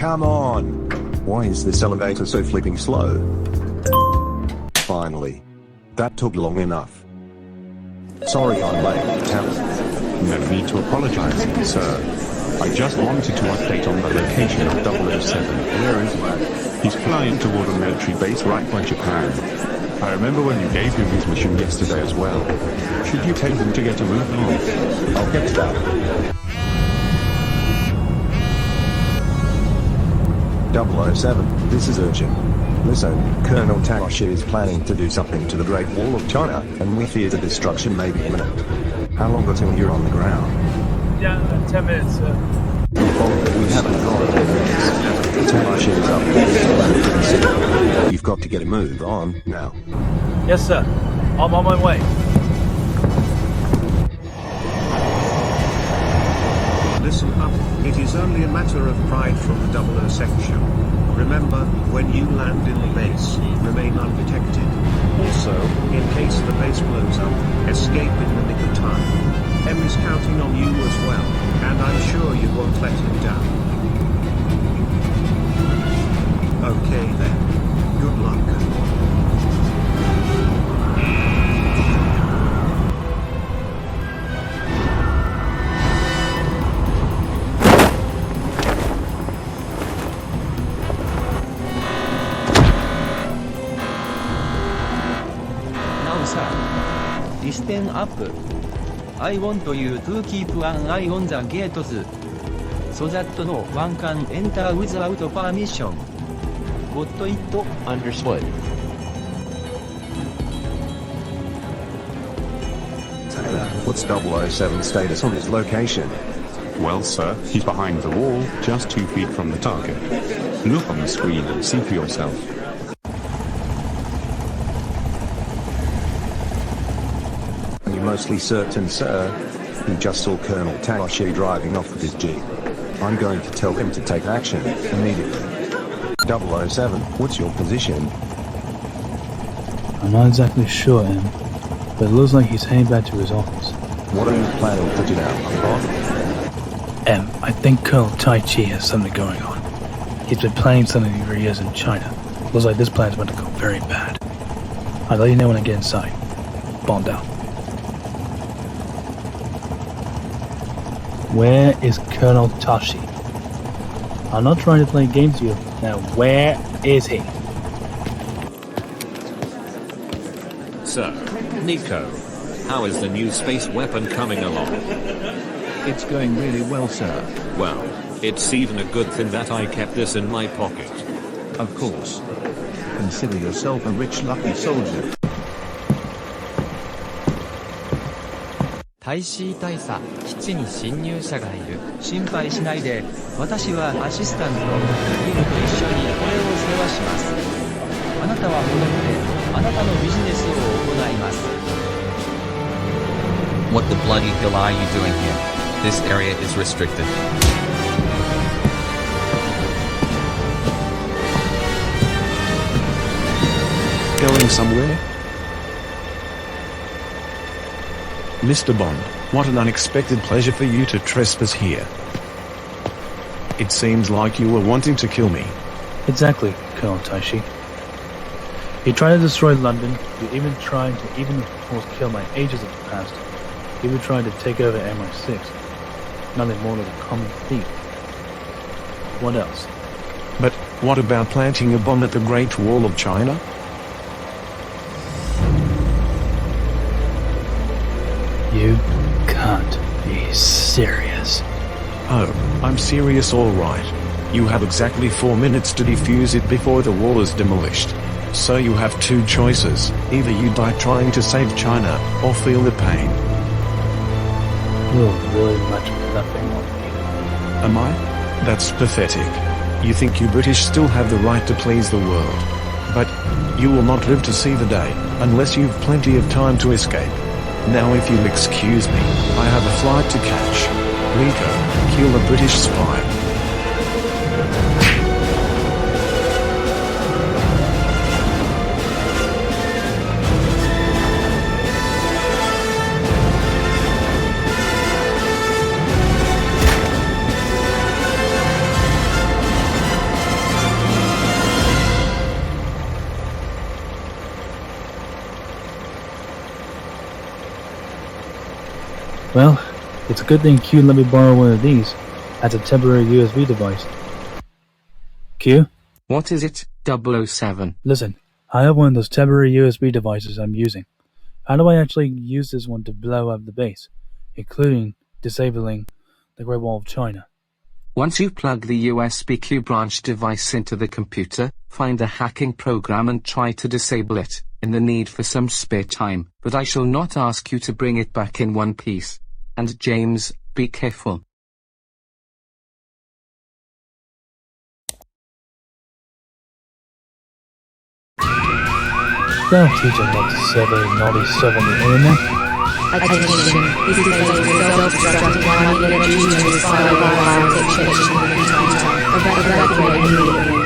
come on! Why is this elevator so flipping slow? Finally. That took long enough. Sorry I'm late, Talon. No need to apologize, sir. I just wanted to update on the location of 007. Where is that? He's flying toward a military base right by Japan. I remember when you gave him his mission yesterday as well. Should you tell him to get a move on? I'll get to that. 007, this is urgent. Listen, Colonel Tashi is planning to do something to the Great Wall of China, and we fear the destruction may be imminent. How long until you're on the ground? Yeah, 10 minutes, sir. We haven't got 10 minutes. Tashi is up to this plan. You've got to get a move on, now. Yes, sir. I'm on my way. Listen up, it is only a matter of pride from the 007 show. Remember, when you land in the base, remain undetected. Also, in case the base blows up, escape in the nick of time. M is counting on you as well, and I'm sure you won't let him down. Okay then. Good luck. Listen up. I want you to keep an eye on the gates, so that no one can enter without permission. Got it? Understood. Taylor, what's 007's status on his location? Well, sir, he's behind the wall, just 2 feet from the target. Look on the screen and see for yourself. Mostly certain, sir. He just saw Colonel Tashi driving off with his jeep. I'm going to tell him to take action immediately. 007, what's your position? I'm not exactly sure, Em, but it looks like he's heading back to his office. What are you planning to do now, Bond? Em, I think Colonel Tai Chi has something going on. He's been planning something for years in China. Looks like this plan's about to go very bad. I'll let you know when I get inside. Bond out. Where is Colonel Tashi? I'm not trying to play games with you. Now, where is he? Sir, Nico, how is the new space weapon coming along? It's going really well, sir. Well, it's even a good thing that I kept this in my pocket. Of course. Consider yourself a rich, lucky soldier. 大使大佐、基地に侵入者がいる。心配しないで、私はアシスタント、リルと一緒にこれを世話します。あなたは戻って、あなたのビジネスを行います。What the bloody hell are you doing here? This area is restricted. Going somewhere? Mr. Bond, what an unexpected pleasure for you to trespass here. It seems like you were wanting to kill me. Exactly, Colonel Taishi. You tried to destroy London, you even tried to almost kill my ages of the past. You even tried to take over MI6. Nothing more than a common thief. What else? But what about planting a bomb at the Great Wall of China? You can't be serious. Oh, I'm serious, all right. You have exactly 4 minutes to defuse it before the wall is demolished. So you have 2 choices. Either you die trying to save China, or feel the pain. You're really much nothing on me. Am I? That's pathetic. You think you British still have the right to please the world. But you will not live to see the day, unless you've plenty of time to escape. Now if you'll excuse me, I have a flight to catch. Rico, kill a British spy. Well, it's a good thing Q let me borrow one of these as a temporary USB device. Q? What is it, 007? Listen, I have one of those temporary USB devices I'm using. How do I actually use this one to blow up the base, including disabling the Great Wall of China? Once you plug the USB Q branch device into the computer, find a hacking program and try to disable it, in the need for some spare time, but I shall not ask you to bring it back in one piece. And James, be careful. Don't teach them not to survey naughty stuff on the internet. Attention, this is a self-destructive harmony energy to inspire violence fiction. Evacuate immediately.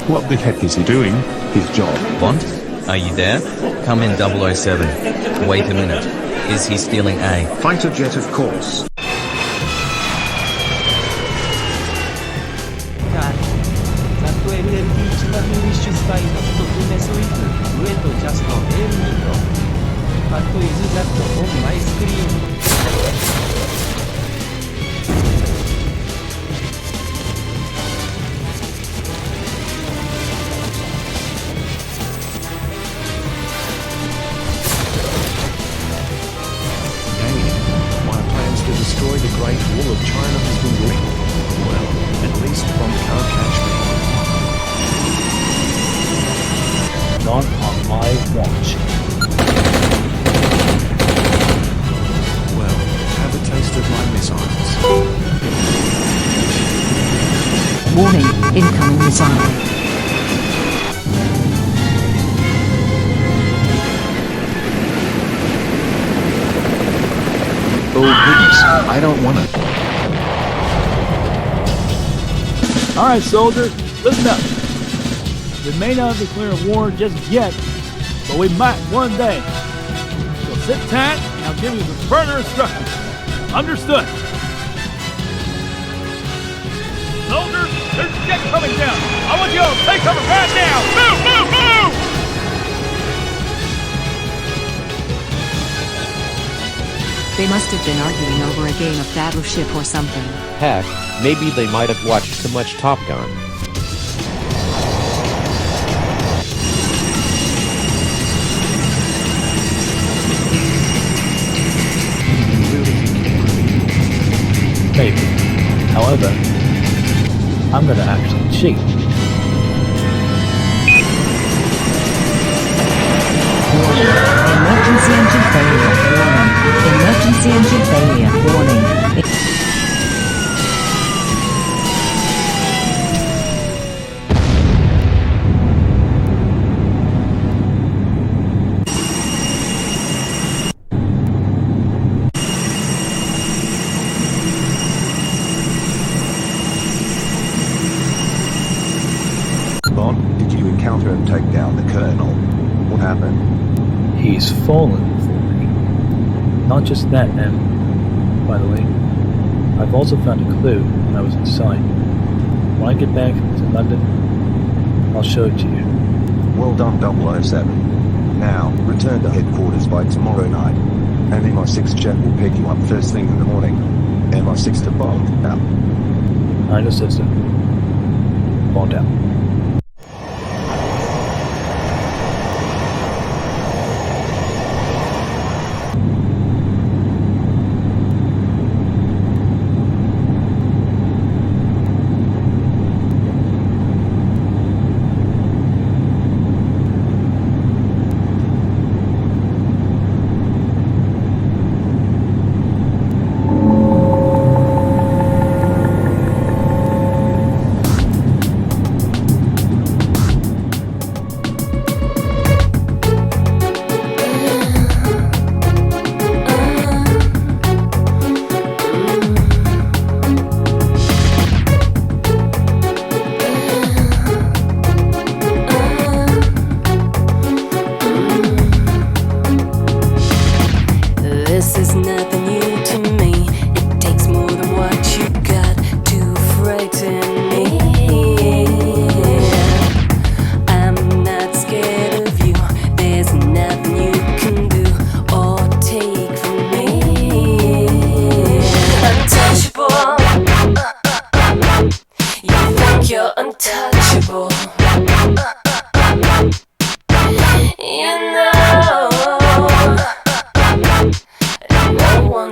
What the heck is he doing? His job. Bond? Are you there? Come in 007. Wait a minute. Is he stealing a fighter jet, of course? Destroy the Great Wall of China has been ruined. Well, at least Bond can't catch me. Not on my watch. Well, have a taste of my missiles. Warning, incoming missile. Oh goodness, I don't want to. Alright, soldiers, listen up. We may not declare war just yet, but we might one day. So sit tight, and I'll give you some further instructions. Understood? Soldiers, there's a jet coming down. I want you all to take cover right now. Move, move, move! They must have been arguing over a game of Battleship or something. Heck, maybe they might have watched too much Top Gun. Maybe. However, I'm gonna actually cheat. Emergency engine failure. Warning. Emergency engine failure. Warning. Bond, did you encounter and take down the Colonel? What happened? He's fallen for me. Not just that, and by the way, I've also found a clue when I was inside. When I get back to London, I'll show it to you. Well done, 007. Now, return to headquarters by tomorrow night. And MI6 jet will pick you up first thing in the morning. MI6 to Bond, out. I understand, sir. Bond out.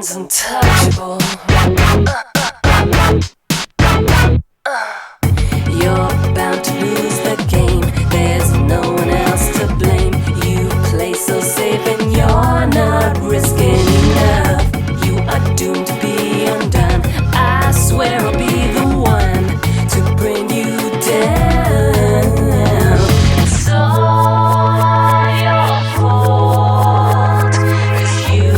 one's untouchable. You're bound to lose the game. There's no one else to blame. You play so safe and you're not risking enough. You are doomed to be undone. I swear I'll be the one to bring you down. It's all your fault, 'cause you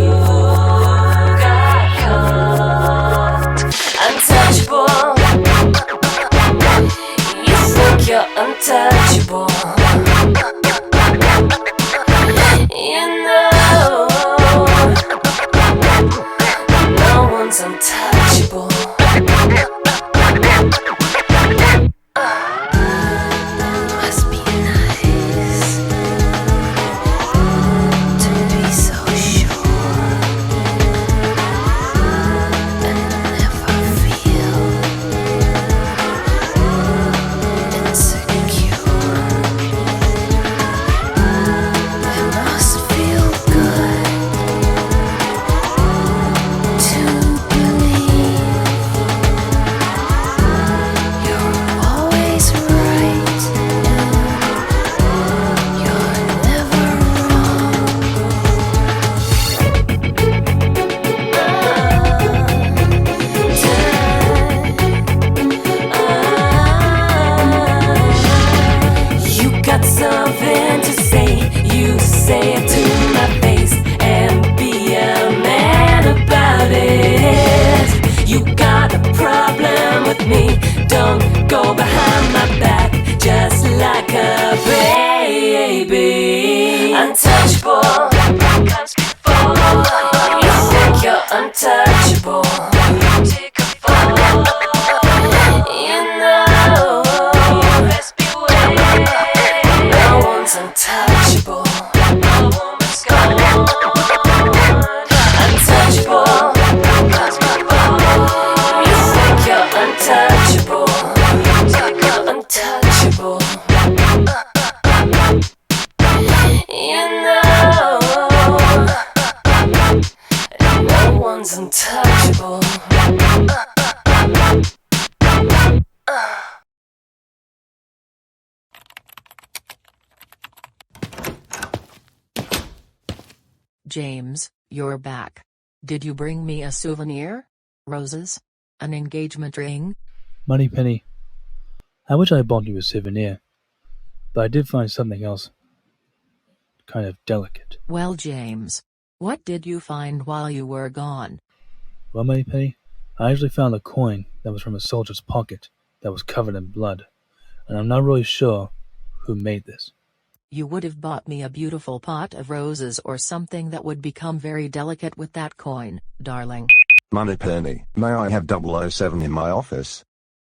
got caught. Untouchable. You think you're untouchable. You know, no one's untouchable. Must be nice to be so sure and never feel insecure. It must feel good to believe you're always right and you're never wrong. You got something to say, you say it to my face and be a man about it. You got a problem with me, don't go behind my back just like a baby. Untouchable comes before. You think you're untouchable. You take a fall. You know, best beware. No one's untouchable. No woman's gone. Untouchable comes before. You think you're untouchable. You're untouchable. You know, no one's untouchable. James, you're back. Did you bring me a souvenir? Roses? An engagement ring? Moneypenny, I wish I bought you a souvenir, but I did find something else kind of delicate. Well, James, what did you find while you were gone? Well, Moneypenny, I actually found a coin that was from a soldier's pocket that was covered in blood, and I'm not really sure who made this. You would have bought me a beautiful pot of roses or something that would become very delicate with that coin, darling. Moneypenny, may I have 007 in my office?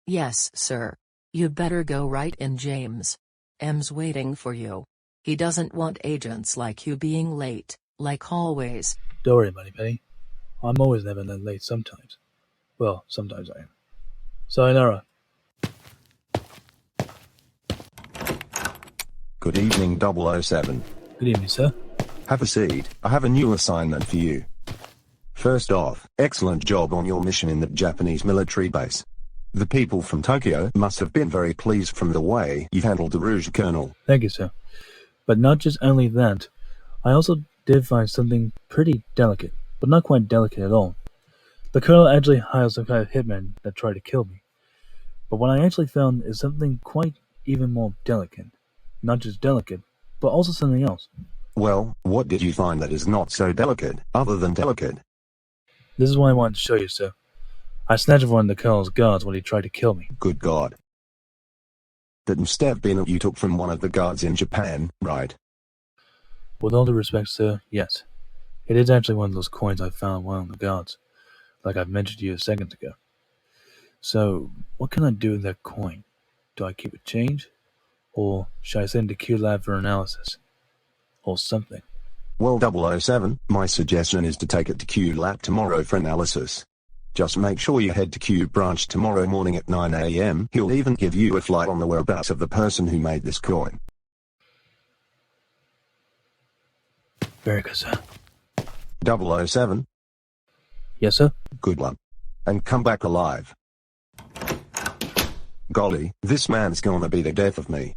Yes, sir. You better go right in, James. M's waiting for you. He doesn't want agents like you being late, like always. Don't worry, Moneypenny. I'm always never that late sometimes. Well, sometimes I am. Sayonara. Good evening, 007. Good evening, sir. Have a seat. I have a new assignment for you. First off, excellent job on your mission in the Japanese military base. The people from Tokyo must have been very pleased from the way you handled the Rouge Colonel. Thank you, sir. But not just only that, I also did find something pretty delicate, but not quite delicate at all. The Colonel actually hired some kind of hitman that tried to kill me. But what I actually found is something quite even more delicate. Not just delicate, but also something else. Well, what did you find that is not so delicate, other than delicate? This is what I wanted to show you, sir. I snatched one of the Colonel's guards when he tried to kill me. Good God. That must have been what you took from one of the guards in Japan, right? With all due respect, sir, yes. It is actually one of those coins I found on one of the guards, like I mentioned to you a second ago. So, what can I do with that coin? Do I keep it change? Or should I send it to Q Lab for analysis? Or something? Well, 007, my suggestion is to take it to Q Lab tomorrow for analysis. Just make sure you head to Q branch tomorrow morning at 9 a.m. He'll even give you a flight on the whereabouts of the person who made this coin. Very good, sir. 007? Yes, sir? Good one. And come back alive. Golly, this man's gonna be the death of me.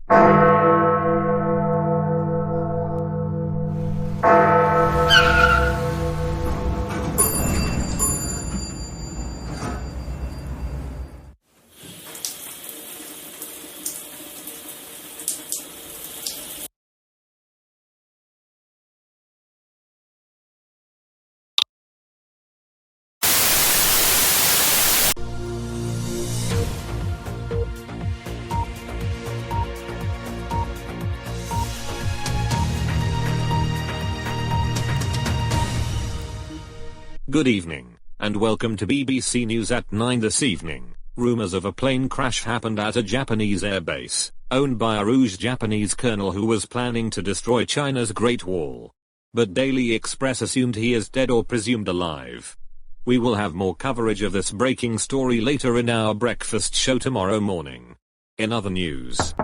Good evening, and welcome to BBC News at 9 this evening. Rumors of a plane crash happened at a Japanese airbase, owned by a rouge Japanese colonel who was planning to destroy China's Great Wall. But Daily Express assumed he is dead or presumed alive. We will have more coverage of this breaking story later in our breakfast show tomorrow morning. In other news.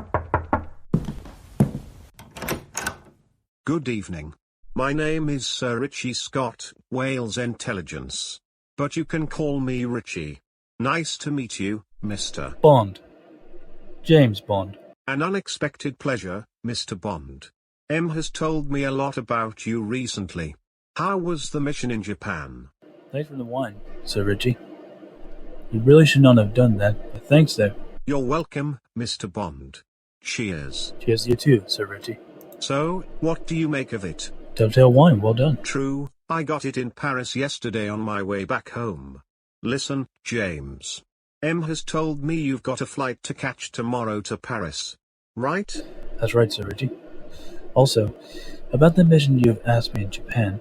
Good evening. My name is Sir Richie Scott, Wales Intelligence. But you can call me Richie. Nice to meet you, Mr. Bond. James Bond. An unexpected pleasure, Mr. Bond. M has told me a lot about you recently. How was the mission in Japan? Thanks for the wine, Sir Richie. You really should not have done that, but thanks though. You're welcome, Mr. Bond. Cheers. Cheers to you too, Sir Richie. So, what do you make of it? Dovetail wine, well done. True, I got it in Paris yesterday on my way back home. Listen, James. M has told me you've got a flight to catch tomorrow to Paris. Right? That's right, Sir Richie. Also, about the mission you have asked me in Japan,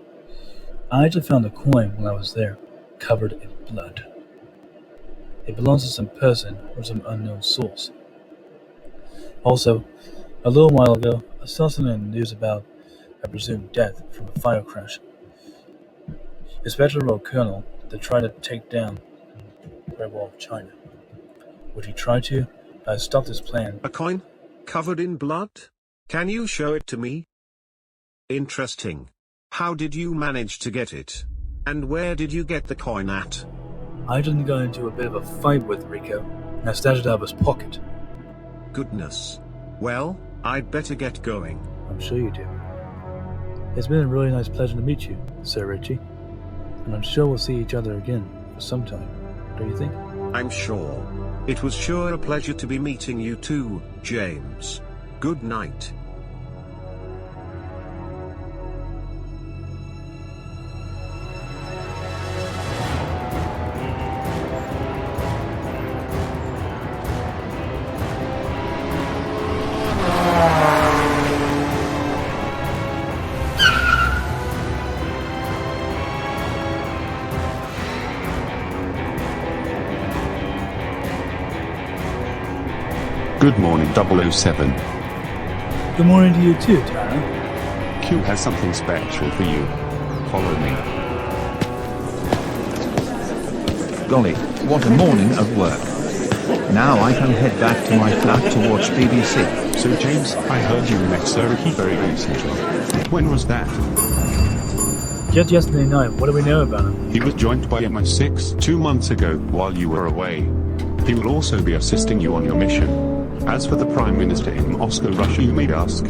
I actually found a coin when I was there, covered in blood. It belongs to some person or some unknown source. Also, a little while ago, I saw something in the news about a presumed death from a fire crash. A special role colonel that tried to take down the Great Wall of China. Would he try to? I stopped his plan. A coin? Covered in blood? Can you show it to me? Interesting. How did you manage to get it? And where did you get the coin at? I just got into a bit of a fight with Rico, and I snatched it out of his pocket. Goodness. Well, I'd better get going. I'm sure you do. It's been a really nice pleasure to meet you, Sir Richie. And I'm sure we'll see each other again for some time, don't you think? I'm sure. It was sure a pleasure to be meeting you too, James. Good night. Good morning, 007. Good morning to you too, Tara. Q has something special for you. Follow me. Golly, what a morning of work. Now I can head back to my flat to watch BBC. So James, I heard you met Sir Ricky very recently. When was that? Just yesterday night. What do we know about him? He was joined by MI6 2 months ago while you were away. He will also be assisting you on your mission. As for the Prime Minister in Moscow, Russia, you may ask.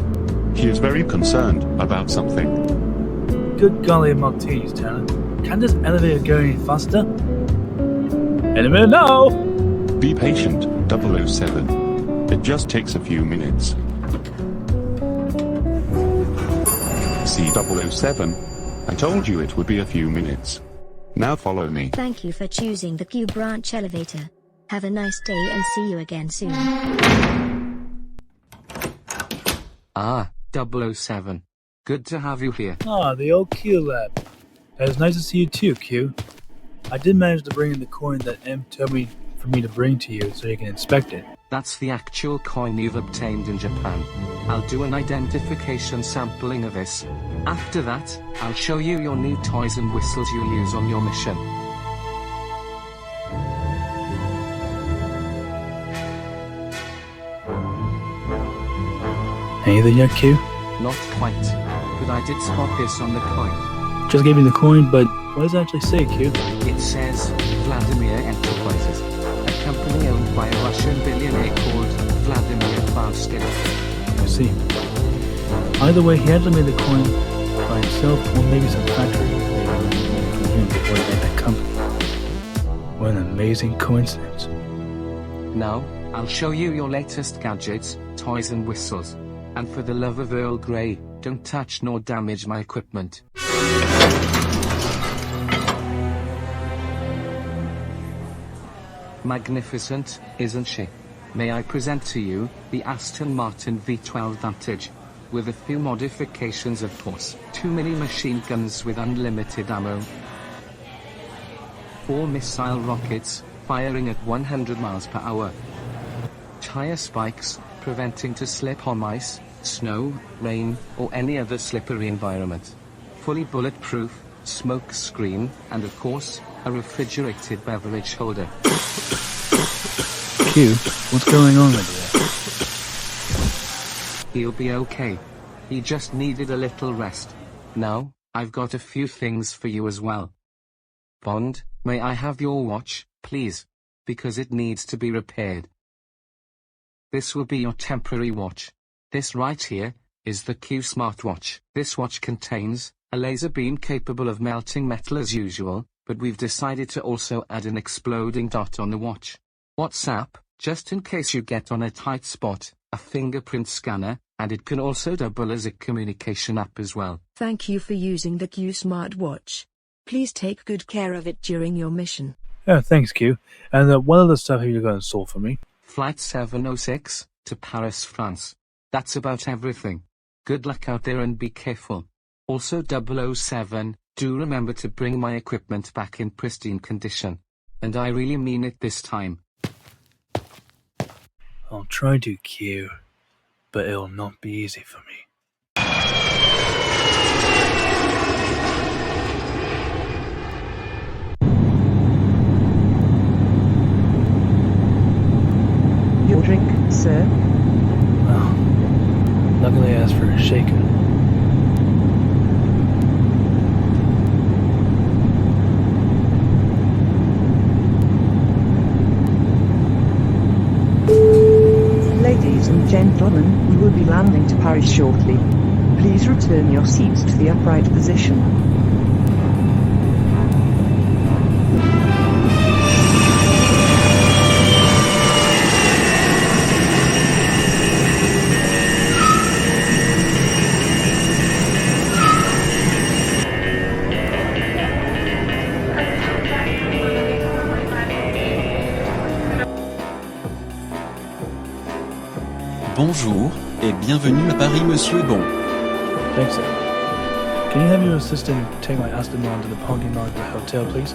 He is very concerned about something. Good golly Maltese, Tara. Can this elevator go any faster? In a minute now! Be patient, 007. It just takes a few minutes. See 007? I told you it would be a few minutes. Now follow me. Thank you for choosing the Q branch elevator. Have a nice day and see you again soon. Ah, 007. Good to have you here. Ah, the old Q lab. It was nice to see you too, Q. I did manage to bring in the coin that M told me for me to bring to you so you can inspect it. That's the actual coin you've obtained in Japan. I'll do an identification sampling of this. After that, I'll show you your new toys and whistles you'll use on your mission. Anything yet, Q? Not quite, but I did spot this on the coin. Just gave me the coin, but What does it actually say, Q? It says Vladimir Enterprises, a company owned by a Russian billionaire called Vladimir Faustin. I see. Either way, he actually made the coin by himself, or maybe some factory from him before he made that company. What an amazing coincidence. Now, I'll show you your latest gadgets, toys and whistles. And for the love of Earl Grey, don't touch nor damage my equipment. Magnificent, isn't she? May I present to you the Aston Martin V12 Vantage. With a few modifications, of course. 2 mini machine guns with unlimited ammo. 4 missile rockets, firing at 100 miles per hour. Tire spikes, preventing to slip on ice, snow, rain, or any other slippery environment. Fully bulletproof, smoke screen, and of course, a refrigerated beverage holder. Q, what's going on with you? He'll be okay. He just needed a little rest. Now, I've got a few things for you as well. Bond, may I have your watch, please? Because it needs to be repaired. This will be your temporary watch. This right here is the Q smartwatch. This watch contains a laser beam capable of melting metal as usual, but we've decided to also add an exploding dot on the watch. WhatsApp, just in case you get on a tight spot, a fingerprint scanner, and it can also double as a communication app as well. Thank you for using the Q smartwatch. Please take good care of it during your mission. Yeah, thanks, Q. And what other stuff have you got in store for me? Flight 706 to Paris, France. That's about everything. Good luck out there and be careful. Also 007, do remember to bring my equipment back in pristine condition. And I really mean it this time. I'll try to, Q, but it'll not be easy for me. Your drink, sir? Well, luckily I asked for a shaken. Ladies and gentlemen, we will be landing to Paris shortly. Please return your seats to the upright position. Bonjour, et bienvenue à Paris, Monsieur Bond. Thanks, sir. Can you have your assistant take my Aston Martin to the parking lot of the hotel, please?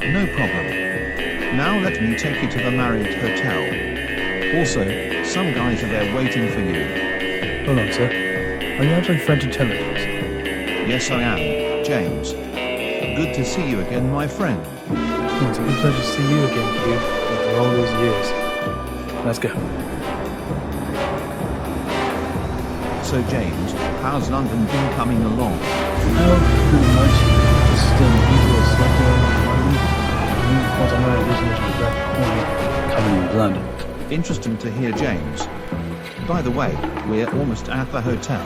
No problem. Now let me take you to the Marriott Hotel. Also, some guys are there waiting for you. Hold on, sir. Are you actually French intelligence? Yes, I am, James. Good to see you again, my friend. It's a good pleasure to see you again, Q, after all these years. Let's go. So James, how's London been coming along? Oh, pretty much. Just the usual stuff going on in London. Of course, I'm not originally from that point, coming in London. Interesting to hear, James. By the way, we're almost at the hotel.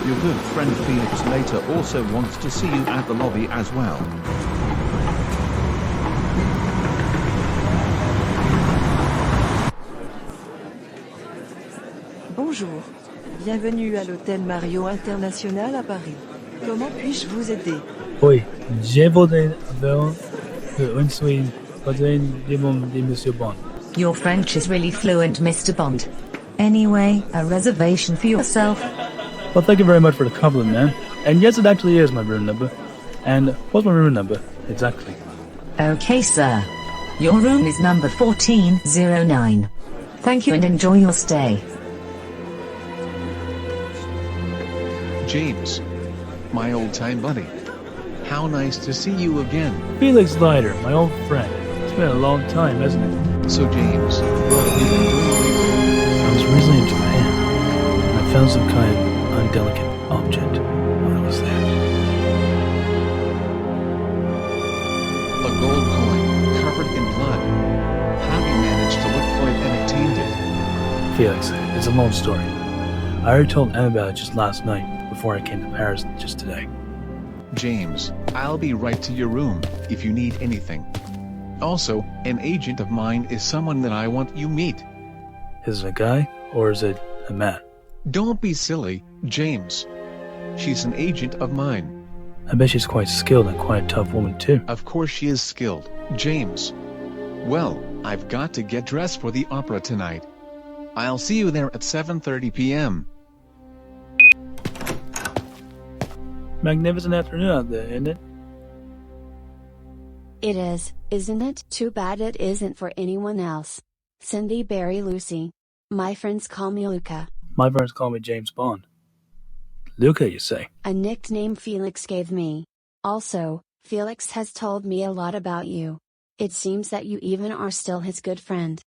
Your good friend Felix Leiter also wants to see you at the lobby as well. Bonjour. Bienvenue à l'hôtel Mario International à Paris. Comment puis-je vous aider? Oui, j'ai voté avant une suite de Monsieur Bond. Your French is really fluent, Mr. Bond. Anyway, a reservation for yourself? Well, thank you very much for the compliment, man. And yes, it actually is my room number. And what's my room number, exactly? Okay, sir. Your room is number 1409. Thank you and enjoy your stay. James, my old-time buddy. How nice to see you again. Felix Leiter, my old friend. It's been a long time, hasn't it? So James, what have you been doing? I was recently in Japan, and I found some kind of undelicate object when I was there. Felix, it's a long story. I already told Em about it just last night, before I came to Paris just today. James, I'll be right to your room, if you need anything. Also, an agent of mine is someone that I want you meet. Is it a guy, or is it a man? Don't be silly, James. She's an agent of mine. I bet she's quite skilled and quite a tough woman too. Of course she is skilled, James. Well, I've got to get dressed for the opera tonight. I'll see you there at 7:30 p.m. Magnificent afternoon out there, isn't it? It is, isn't it? Too bad it isn't for anyone else. Cindy, Barry, Lucy. My friends call me Luca. My friends call me James Bond. Luca, you say? A nickname Felix gave me. Also, Felix has told me a lot about you. It seems that you even are still his good friend.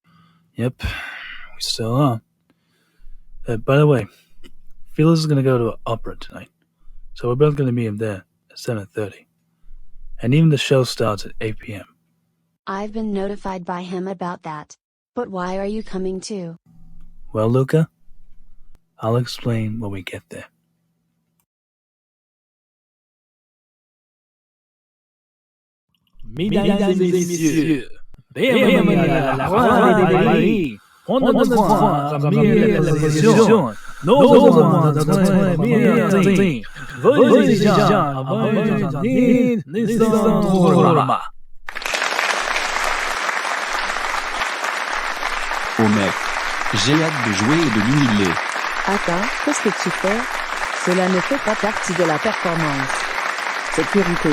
Yep, we still are. By the way, Felix is going to go to an opera tonight. So we're both going to meet him there at 7:30. And even the show starts at 8 p.m. I've been notified by him about that. But why are you coming too? Well, Luca, I'll explain when we get there. Mesdames et messieurs, bienvenue à la Soirée des Paris. On ne croit comme réalisation. Nos vos exigeants, Oh mec, j'ai hâte de jouer et de l'humilier. Attends, qu'est-ce que tu fais? Cela ne fait pas partie de la performance. Sécurité.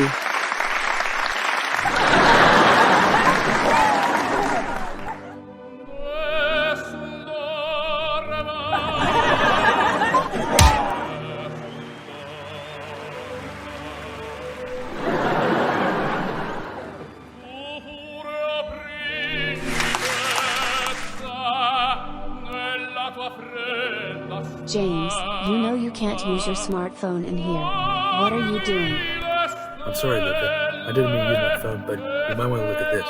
James, you know you can't use your smartphone in here. What are you doing? I'm sorry, Luca. I didn't mean to use my phone, but you might want to look at this.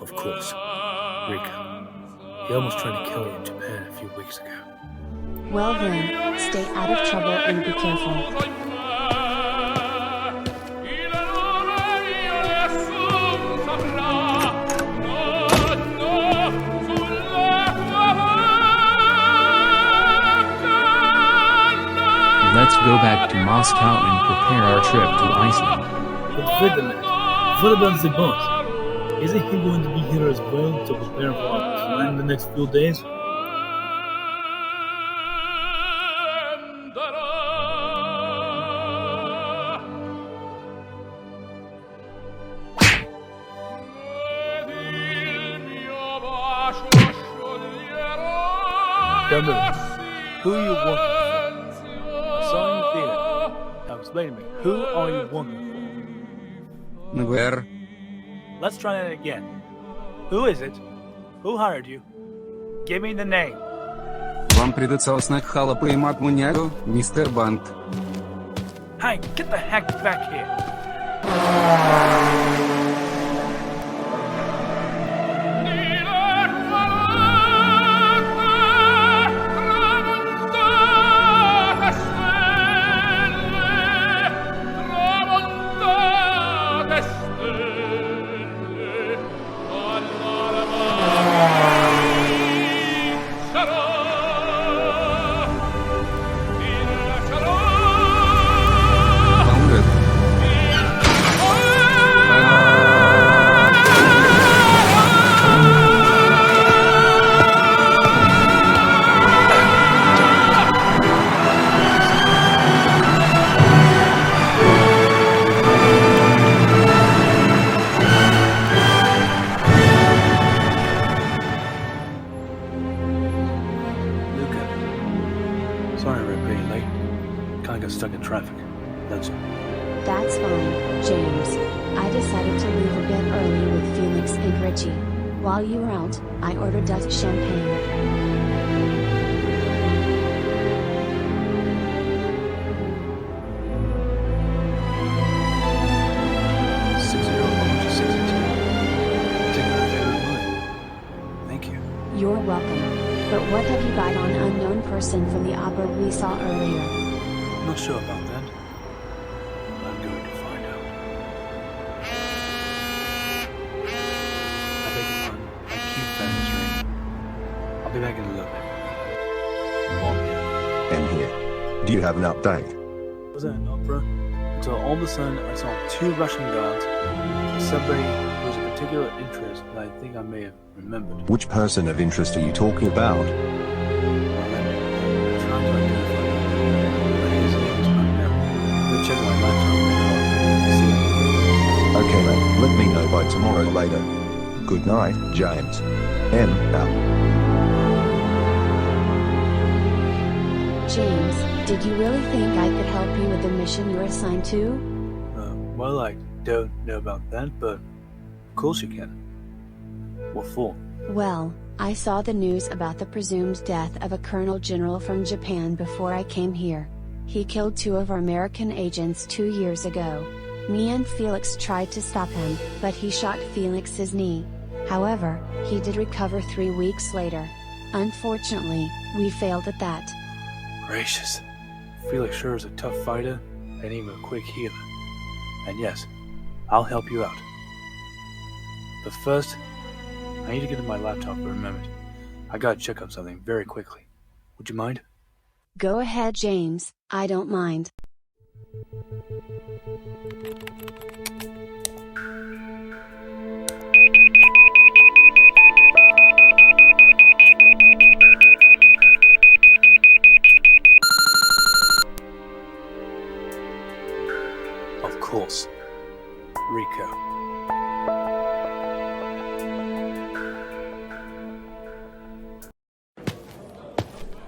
Of course, Rika. He almost tried to kill you in Japan a few weeks ago. Well then, stay out of trouble and be careful. Let's go back to Moscow and prepare our trip to Iceland. But wait a minute. What about the boss? Isn't he going to be here as well to prepare for our plan in the next few days? Don't move. Who are you working for? I saw you in the theater. Now explain to me, who are you working for? Where? Let's try that again. Who is it? Who hired you? Give me the name. Вам придется узнать халапа и макмунягу, мистер Бант. Hey, get the heck back here. Stuck in traffic. That's all. That's fine, James. I decided to leave a bit early with Felix and Richie. While you were out, I ordered us champagne. person from the opera we saw earlier. I'm not sure about that. I'm going to find out. I beg your pardon. My cue phone is ringing. I'll be back in a little bit. M here. Do you have an update? Was that an opera? Until all of a sudden I saw 2 Russian guards. Somebody who was of particular interest that I think I may have remembered. Which person of interest are you talking about? I'm trying to identify him, but his name is unknown. We'll check my laptop. Okay mate, let me know by tomorrow later. Good night, James. M. out. James, did you really think I could help you with the mission you're assigned to? Well, I don't know about that, but of course you can. What for? Well, I saw the news about the presumed death of a colonel general from Japan before I came here. He killed 2 of our American agents 2 years ago. Me and Felix tried to stop him, but he shot Felix's knee. However, he did recover 3 weeks later. Unfortunately, we failed at that. Gracious. Felix sure is a tough fighter, and even a quick healer. And yes, I'll help you out. But first, I need to get to my laptop for a moment. I gotta check on something very quickly. Would you mind? Go ahead, James, I don't mind. Of course. Rico.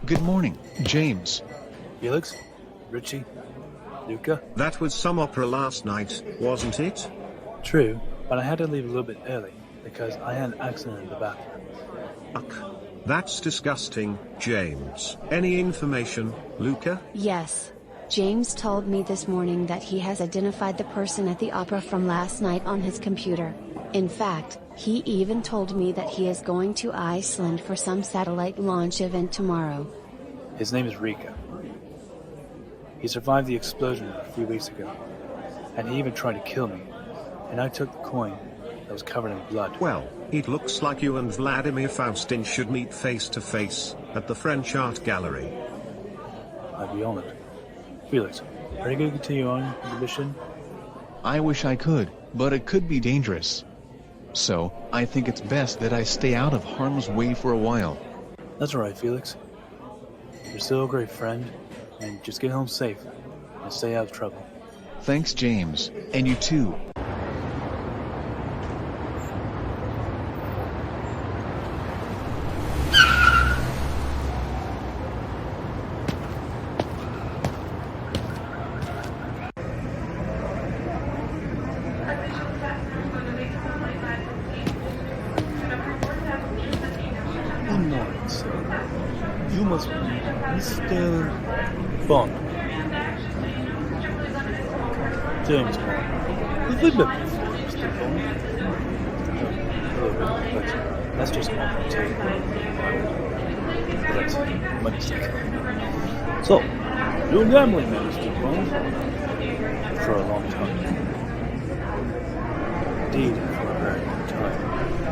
Good morning, James. Felix? Richie? Luca? That was some opera last night, wasn't it? True, but I had to leave a little bit early because I had an accident in the bathroom. Ugh. That's disgusting, James. Any information, Luca? Yes. James told me this morning that he has identified the person at the opera from last night on his computer. In fact, he even told me that he is going to Iceland for some satellite launch event tomorrow. His name is Rico. He survived the explosion a few weeks ago, and he even tried to kill me, and I took the coin that was covered in blood. Well, it looks like you and Vladimir Faustin should meet face to face at the French Art Gallery. I'd be honored. Felix, are you going to continue on with the mission? I wish I could, but it could be dangerous. So, I think it's best that I stay out of harm's way for a while. That's all right, Felix. You're still a great friend, and just get home safe and stay out of trouble. Thanks, James. And you too. Good morning, sir. You must be Mr. Bond. James Bond. Have we met before, Mr. Bond? Hello, but that's just one take. That's my mistake. So, you're a gambling man, Mr. Bond? For a long time. Indeed, for a very long time.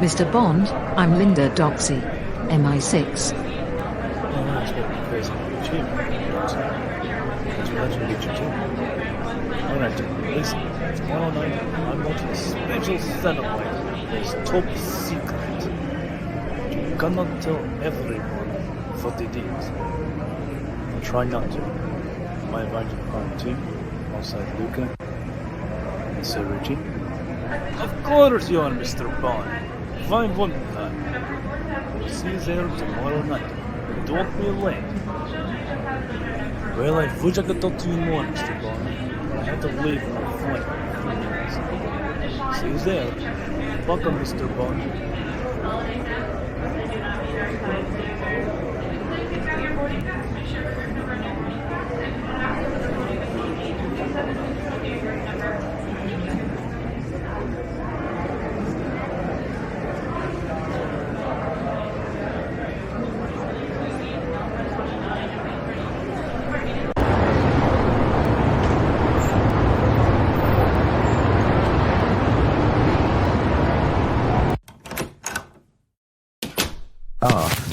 Mr. Bond, I'm Linda Doxey, MI6. I'm not expecting crazy achievement, Doxey. That's what I get you to. Alright, listen, tomorrow night I'm watching a special satellite that is top secret. You cannot tell everyone what it is. I'll try not to. I invite you to party too, alongside Luca and Sir Richie. Of course you are, Mr. Bond. Fine one time. We'll see you there tomorrow night. Don't be late. Well, I wish I could talk to you more, Mr. Bond. I have to leave for my flight in a few minutes. See you there. Welcome, Mr. Bond.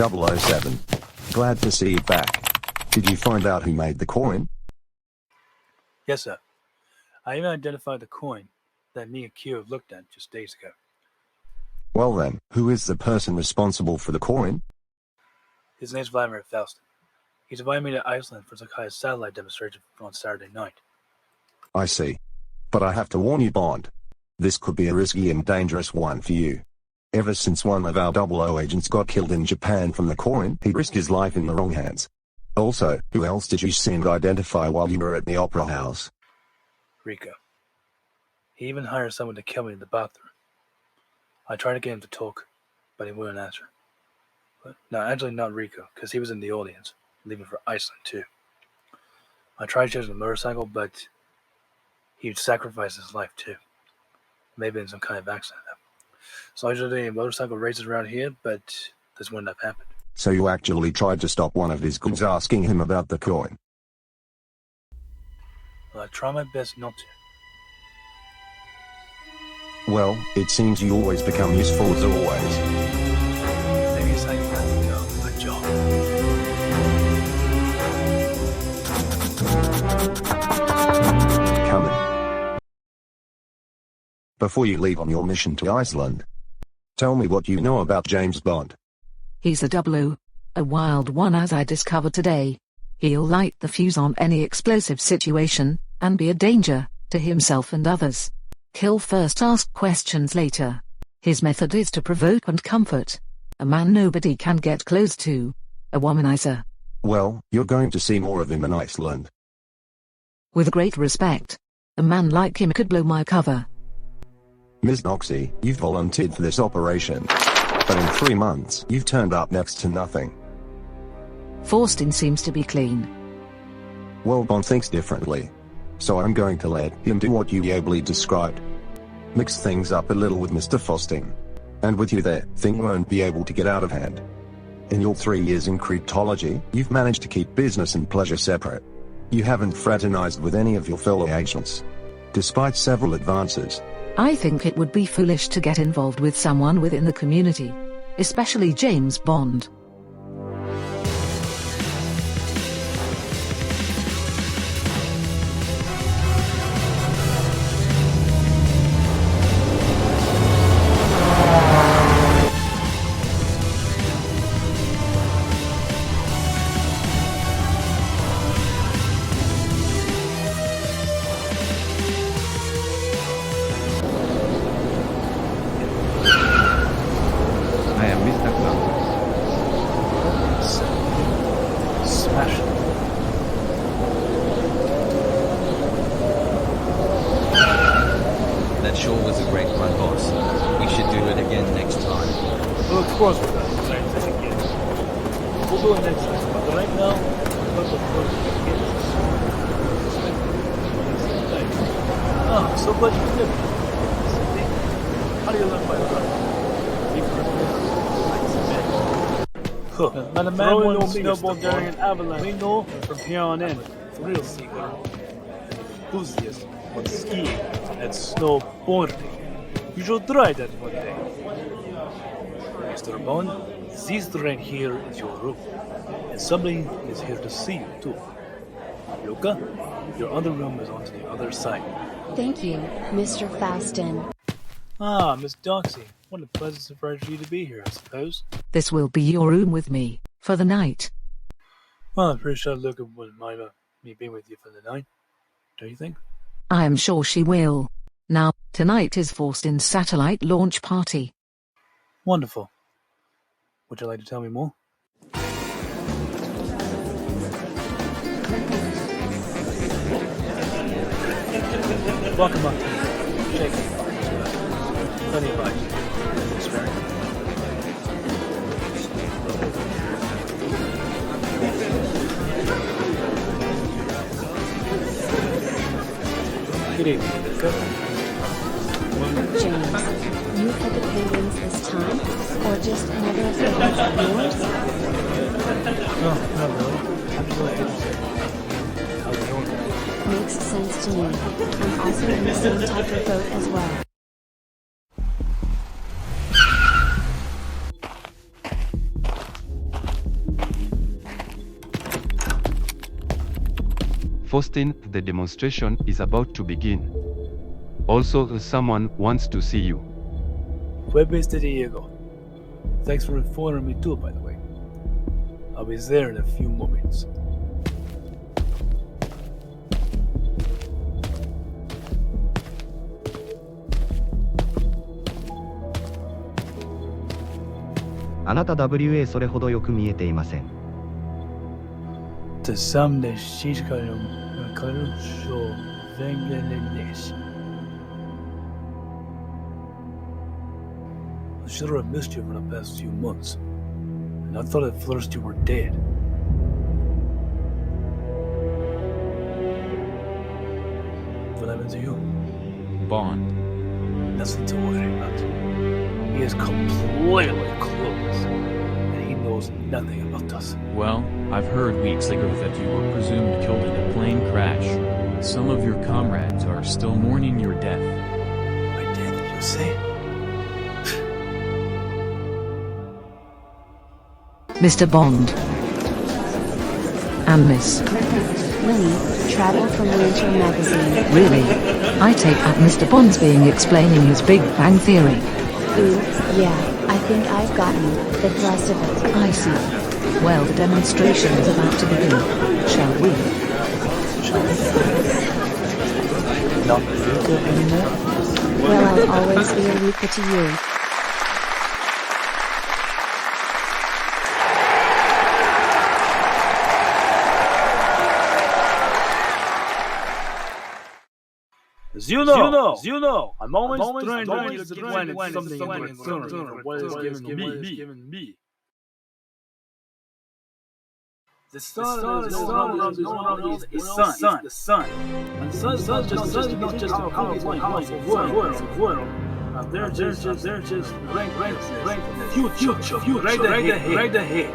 007. Glad to see you back. Did you find out who made the coin? Yes, sir. I even identified the coin that me and Q have looked at just days ago. Well then, who is the person responsible for the coin? His name's Vladimir Faustin. He's invited me to Iceland for some kind of satellite demonstration on Saturday night. I see. But I have to warn you, Bond. This could be a risky and dangerous one for you. Ever since one of our 00 agents got killed in Japan from the coin, he risked his life in the wrong hands. Also, who else did you see and identify while you were at the Opera House? Rico. He even hired someone to kill me in the bathroom. I tried to get him to talk, but he wouldn't answer. But no, actually not Rico, because he was in the audience, leaving for Iceland too. I tried chasing the motorcycle, but he'd sacrifice his life too. Maybe in some kind of accident. So I usually motorcycle races around here, but this wouldn't have happened. So you actually tried to stop one of his goons asking him about the coin? Well, I try my best not to. Well, it seems you always become useful as always. Maybe it's like my job. Coming. Before you leave on your mission to Iceland, tell me what you know about James Bond. He's a 00, a wild one as I discovered today. He'll light the fuse on any explosive situation, and be a danger to himself and others. Kill first, ask questions later. His method is to provoke and comfort. A man nobody can get close to. A womanizer. Well, you're going to see more of him in Iceland. With great respect. A man like him could blow my cover. Ms. Noxie, you've volunteered for this operation. But in 3 months, you've turned up next to nothing. Faustin seems to be clean. Well, Bond thinks differently. So I'm going to let him do what you ably described. Mix things up a little with Mr. Faustin. And with you there, thing won't be able to get out of hand. In your 3 years in cryptology, you've managed to keep business and pleasure separate. You haven't fraternized with any of your fellow agents. Despite several advances. I think it would be foolish to get involved with someone within the community. Especially James Bond. That sure was a great run, boss. We should do it again next time. Well, of course we're going to do it again. We'll do it next time. But right now, let's look forward to it again. Oh, so glad you did it. How do you like my run? Not a man won't snowball during an avalanche. We know from here on in, the real secret. Enthusiast on skiing and snowboarding. You should try that one day. Mr. Bond, this right here is your room. And somebody is here to see you too. Luca, your other room is on the other side. Thank you, Mr. Faustin. Ah, Miss Doxy. What a pleasant surprise for you to be here, I suppose. This will be your room with me, for the night. Well, I'm pretty sure Luca wouldn't mind me being with you for the night. Don't you think? I am sure she will. Now, tonight is Faustin's satellite launch party. Wonderful. Would you like to tell me more? Welcome up. Shake it. Plenty of ice. Spare. Good evening. James, you fed the penguins this time? Or just another appearance of yours? No, not really. I'm just like how's it going? Makes sense to me. I'm also in the same type of boat as well. Faustin, the demonstration is about to begin. Also, someone wants to see you. Fue Mr. Diego. Thanks for informing me too, by the way. I'll be there in a few moments. WA それほどよく見えていません。 To some de Shishkalucho Vengelenish. I should have missed you for the past few months, and I thought at first you were dead. What happened to you? Bond. Nothing to worry about. He is completely clueless, and he knows nothing about us. Well, I've heard weeks ago that you were presumed killed in a plane crash. Some of your comrades are still mourning your death. My death, you say? Mr. Bond. And Miss. Winnie, Travel from Winter Magazine. Really? I take that Mr. Bond's being explaining his Big Bang Theory. Ooh, yeah, I think I've gotten the thrust of it. I see. Well, the demonstration is about to begin. Shall we? Not Eureka anymore? Well, I'll always be Eureka to you. As you know, I'm always trying to get when something in return for what is given me. The sun is the sun. And the sun is not just a powerful world. They're just right ahead.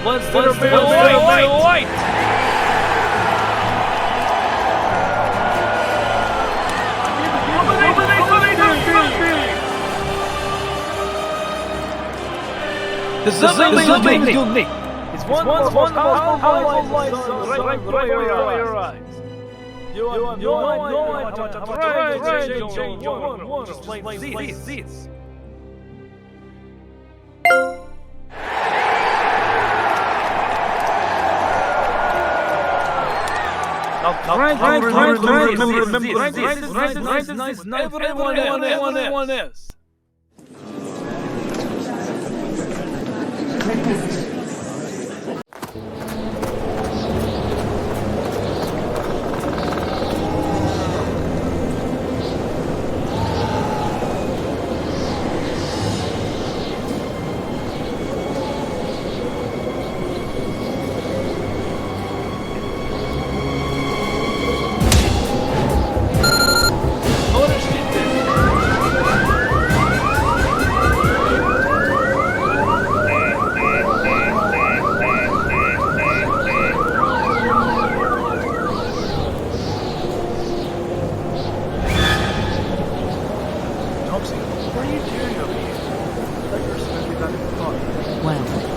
Let's be light. The sun is unique. It's one of the most powerful lights right before your eyes. You might want to try to change your world, just like this. Everyone else.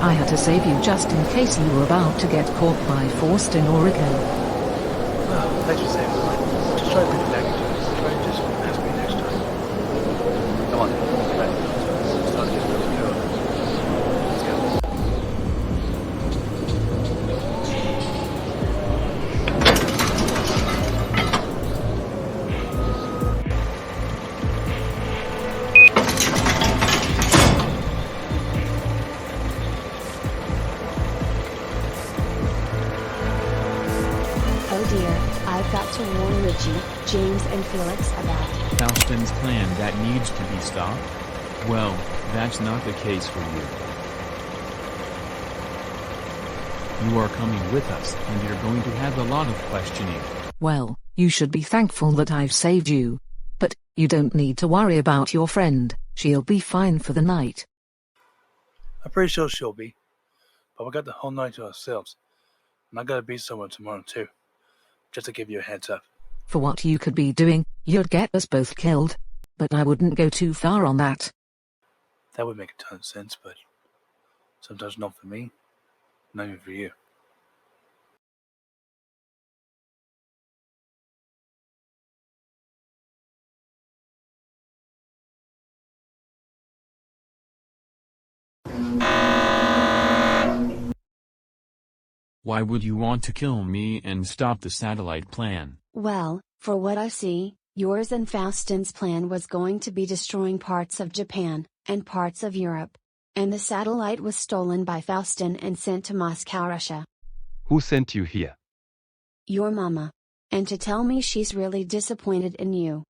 I had to save you just in case you were about to get caught by Faustin or Rico. Well, thanks for saving me. Just try to bring it back into it. Try to just ask me next time. Come on, right. It's not just really good. Let's go. I've got to warn Richie, James, and Felix about Faustin's plan that needs to be stopped? Well, that's not the case for you. You are coming with us, and you're going to have a lot of questioning. Well, you should be thankful that I've saved you. But, you don't need to worry about your friend, she'll be fine for the night. I'm pretty sure she'll be. But we got the whole night to ourselves. And I gotta be somewhere tomorrow too. Just to give you a heads up. For what you could be doing, you'd get us both killed. But I wouldn't go too far on that. That would make a ton of sense, but sometimes not for me. Not even for you. Why would you want to kill me and stop the satellite plan? Well, for what I see, yours and Faustin's plan was going to be destroying parts of Japan, and parts of Europe. And the satellite was stolen by Faustin and sent to Moscow, Russia. Who sent you here? Your mama. And to tell me she's really disappointed in you.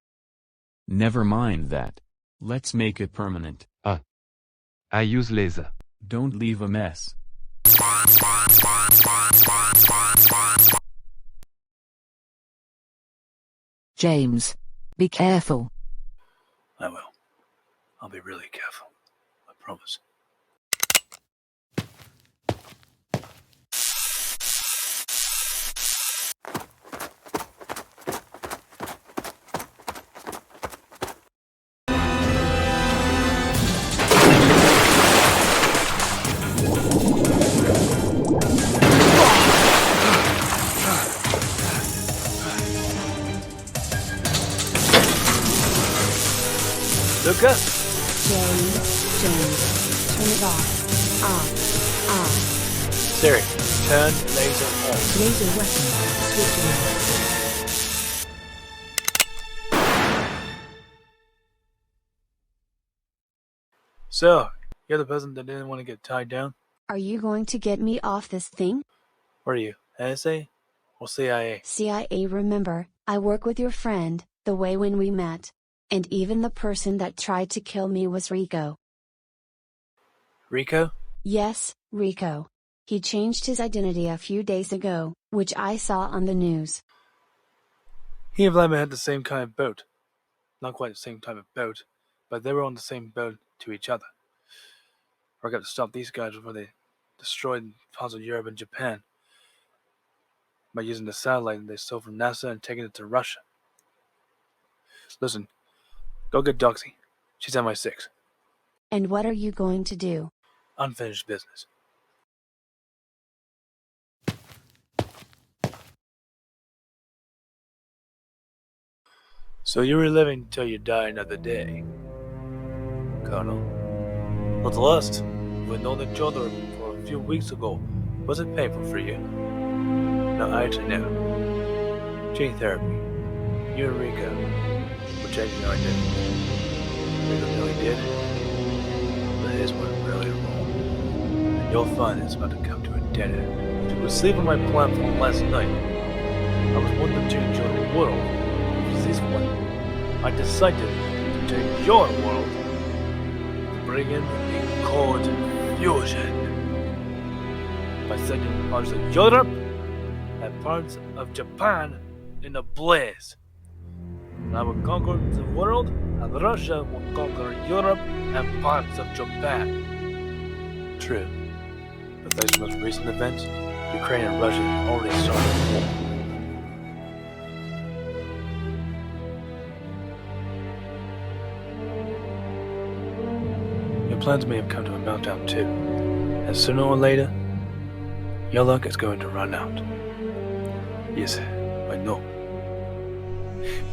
Never mind that. Let's make it permanent. I use laser. Don't leave a mess. James. Be careful. I will. I'll be really careful. I promise. Luca? James, turn it off. Siri, turn laser on. Laser weapon, switching on. So, you're the person that didn't want to get tied down? Are you going to get me off this thing? What are you, NSA or CIA? CIA, remember, I work with your friend, the way when we met. And even the person that tried to kill me was Rico. Rico? Yes, Rico. He changed his identity a few days ago, which I saw on the news. He and Vladimir had the same kind of boat. Not quite the same type of boat, but they were on the same boat to each other. I got to stop these guys before they destroyed parts of Europe and Japan by using the satellite they stole from NASA and taking it to Russia. Listen, go get Doxy. She's MI6. And what are you going to do? Unfinished business. So you're reliving till you die another day, Colonel. But the last, we've known each other for a few weeks ago. Was it painful for you? No, I actually know. Gene therapy. You and Rico were changing our identity. Rico really did. But his went really wrong. And you'll find it's about to come to a dead end. You were sleeping on my platform last night. I was wanting to change your world. This one, I decided to take your world to bring in a cold fusion by setting parts of Europe and parts of Japan in a blaze. And I will conquer the world, and Russia will conquer Europe and parts of Japan. True, but thanks to most recent events, Ukraine and Russia have already started a war. Plans may have come to a meltdown too, and sooner or later, your luck is going to run out. Yes, I know.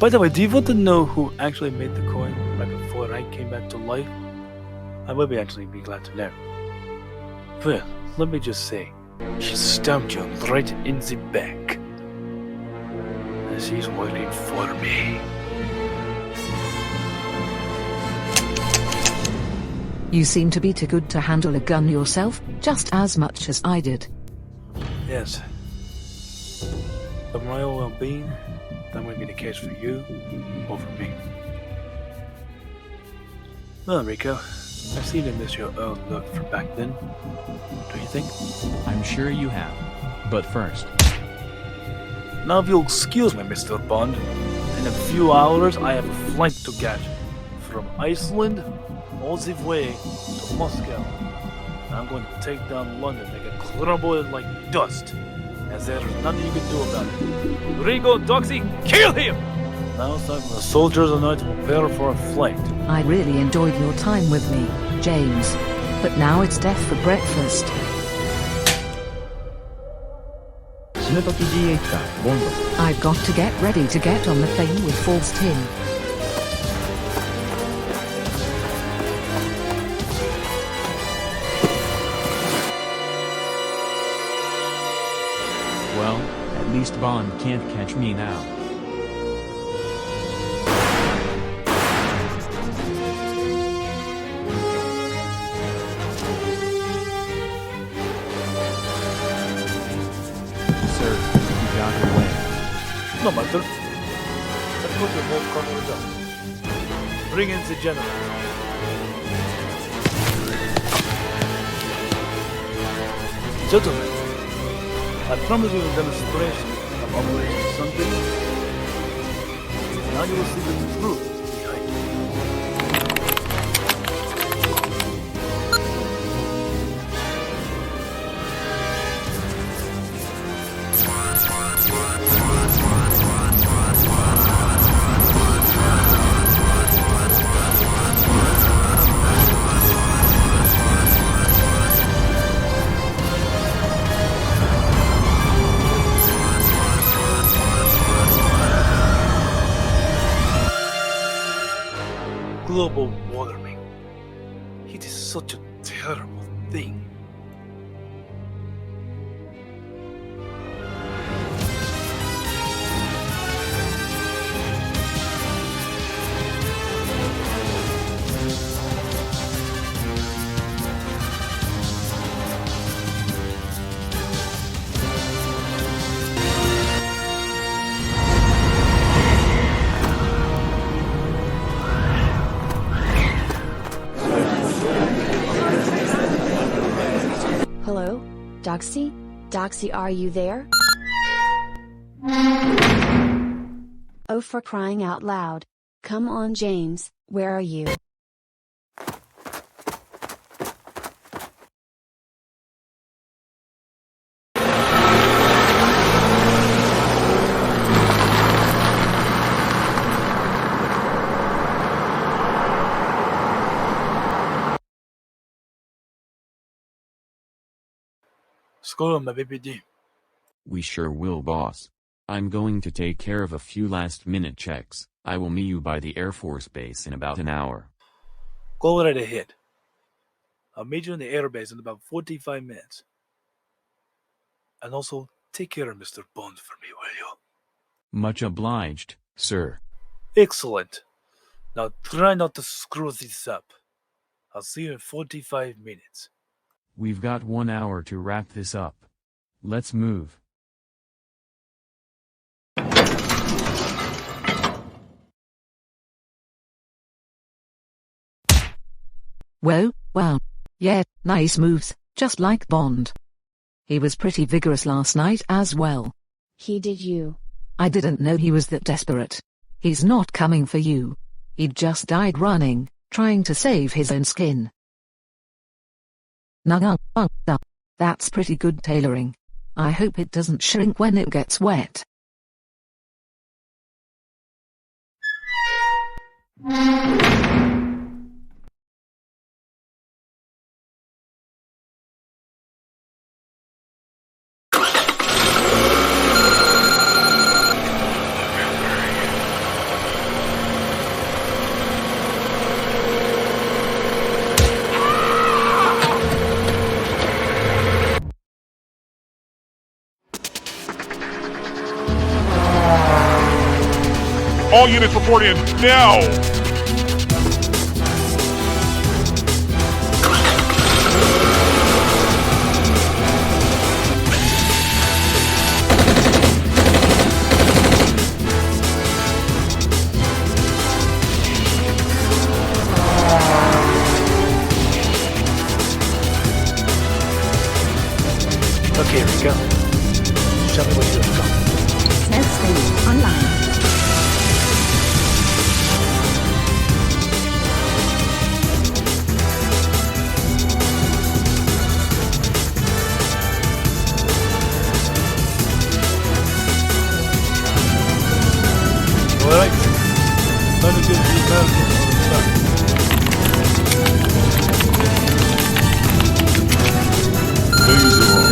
By the way, do you want to know who actually made the coin right before I came back to life? I would actually be glad to know. Well, let me just say, she stabbed you right in the back. And she's waiting for me. You seem to be too good to handle a gun yourself, just as much as I did. Yes. But my own well-being, that might be the case for you, or for me. Well, Rico, I see you miss your old look from back then. Do you think? I'm sure you have. But first. Now if you'll excuse me, Mr. Bond. In a few hours, I have a flight to catch. From Iceland all the way to Moscow. And I'm going to take down London, make it crumble like dust. And there's nothing you can do about it. Rico, Doxy, kill him! Now it's time for the soldiers and I to prepare for a flight. I really enjoyed your time with me, James. But now it's death for breakfast. 死ぬ時 GH だ、ボンド。 I've got to get ready to get on the plane with false tin. Well, at least Bond can't catch me now. Sir, you got away. No matter. Let's put the whole cover up. Bring in the general. Gentlemen, I promised you a demonstration of Operation Sunbeam. Now you will see the truth behind it. Global warming. It is such a terrible thing. Hello? Doxy? Doxy, are you there? Oh, for crying out loud. Come on, James, where are you? Score, my baby. We sure will, boss. I'm going to take care of a few last-minute checks. I will meet you by the Air Force Base in about an hour. Go right ahead. I'll meet you in the airbase in about 45 minutes. And also, take care of Mr. Bond for me, will you? Much obliged, sir. Excellent. Now try not to screw this up. I'll see you in 45 minutes. We've got 1 hour to wrap this up. Let's move. Whoa, wow. Yeah, nice moves, just like Bond. He was pretty vigorous last night as well. He did you. I didn't know he was that desperate. He's not coming for you. He just died running, trying to save his own skin. That's pretty good tailoring. I hope it doesn't shrink when it gets wet. All units report in, now! Okay, here we go. Show me what you have got. Smith screen online. Alright. Time to get the Americans on the side. Laser on.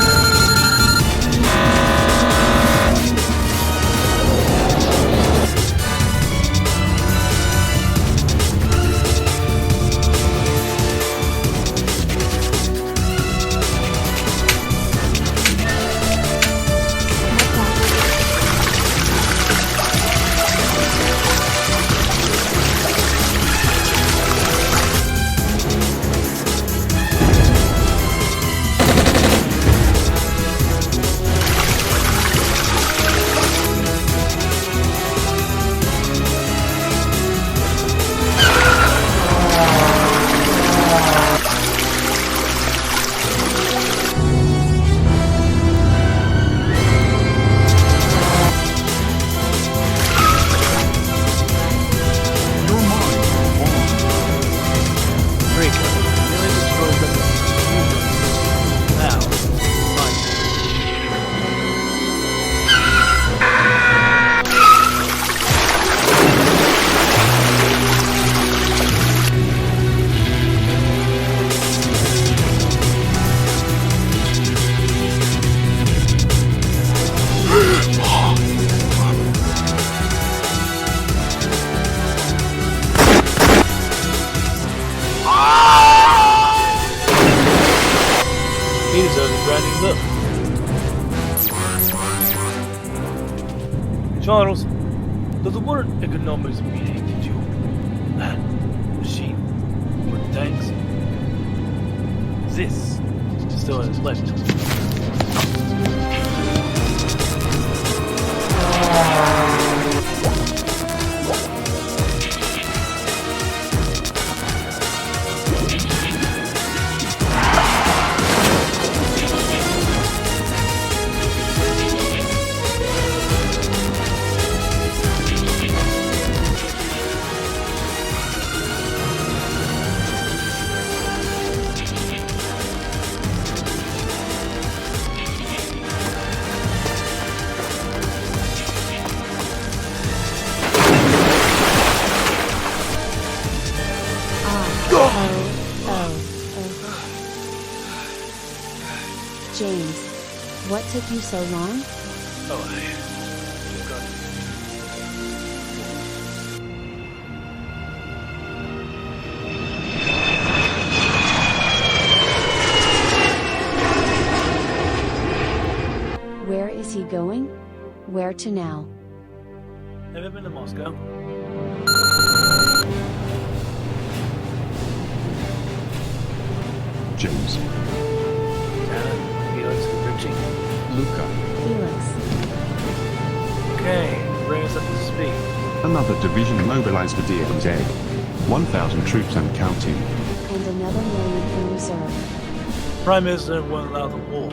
He deserves a brand new look. Charles, does the word economics mean anything to you? Man, machine, or tanks? This is still in his left. James, what took you so long? Where is he going? Where to now? Have you been to Moscow? James. Felix and Richie. Luca. Felix. Okay, bring us up to speed. Another division mobilized for Diegon's Egg. 1,000 troops and counting. And another million in reserve. Prime Minister won't allow the war,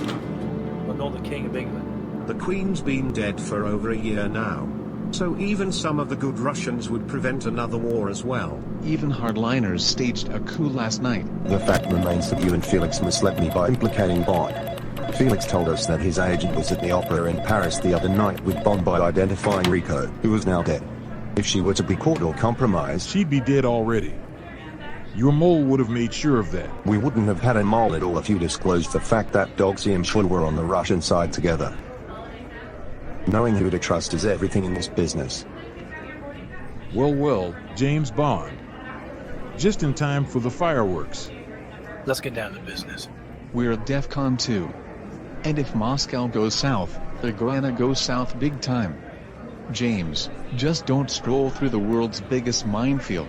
but not the King of England. The Queen's been dead for over a year now. So even some of the good Russians would prevent another war as well. Even hardliners staged a coup last night. The fact remains that you and Felix misled me by implicating Bond. Felix told us that his agent was at the opera in Paris the other night with Bond by identifying Rico, who is now dead. If she were to be caught or compromised, she'd be dead already. Your mole would have made sure of that. We wouldn't have had a mole at all if you disclosed the fact that Dogsy and Shul were on the Russian side together. Knowing who to trust is everything in this business. Well, James Bond. Just in time for the fireworks. Let's get down to business. We're at DEFCON 2. And if Moscow goes south, they're gonna go south big time. James, just don't stroll through the world's biggest minefield.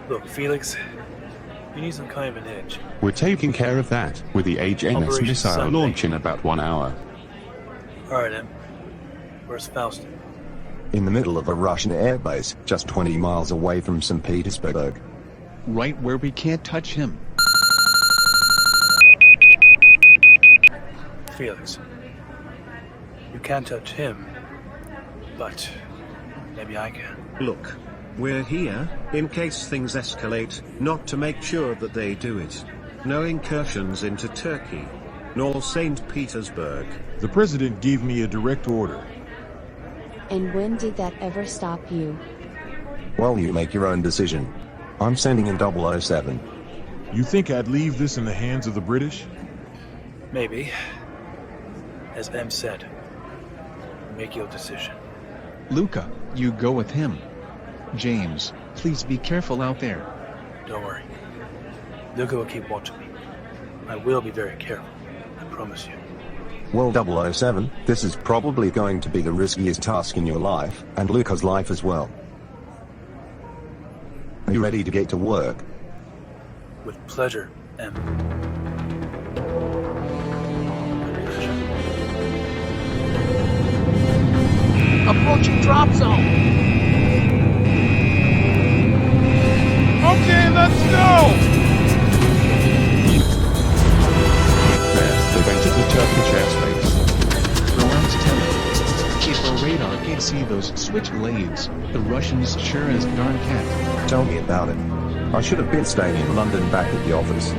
Look, Felix, you need some kind of an edge. We're taking care of that with the HMS Operation missile Sunday. launch in about 1 hour. Alright, then. Where's Faust? In the middle of a Russian airbase, just 20 miles away from St. Petersburg. Right where we can't touch him. Felix. You can't touch him, but maybe I can. Look, we're here, in case things escalate, not to make sure that they do it. No incursions into Turkey, nor St. Petersburg. The president gave me a direct order. And when did that ever stop you? Well, you make your own decision. I'm sending in 007. You think I'd leave this in the hands of the British? Maybe. As M said, make your decision. Luca, you go with him. James, please be careful out there. Don't worry. Luca will keep watching me. I will be very careful, I promise you. Well, 007, this is probably going to be the riskiest task in your life, and Luca's life as well. Are you ready to get to work? With pleasure, M. Approaching drop zone! Okay, let's go! They've entered the Turkish airspace. Alarms tell me. If our radar can't see those switchblades, the Russians sure as darn can't. Tell me about it. I should have been staying in London back at the office.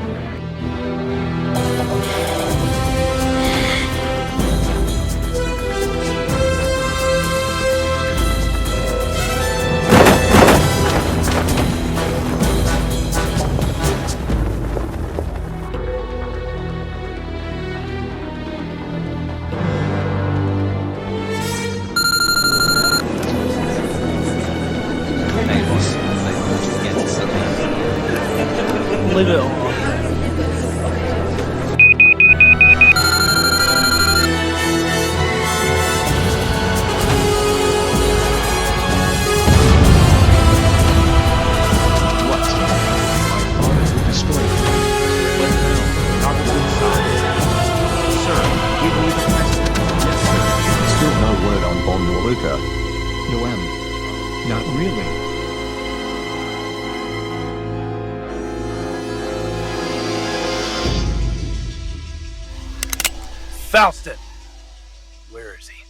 Leave it on. Luca. No, not really. Faustin! Where is he?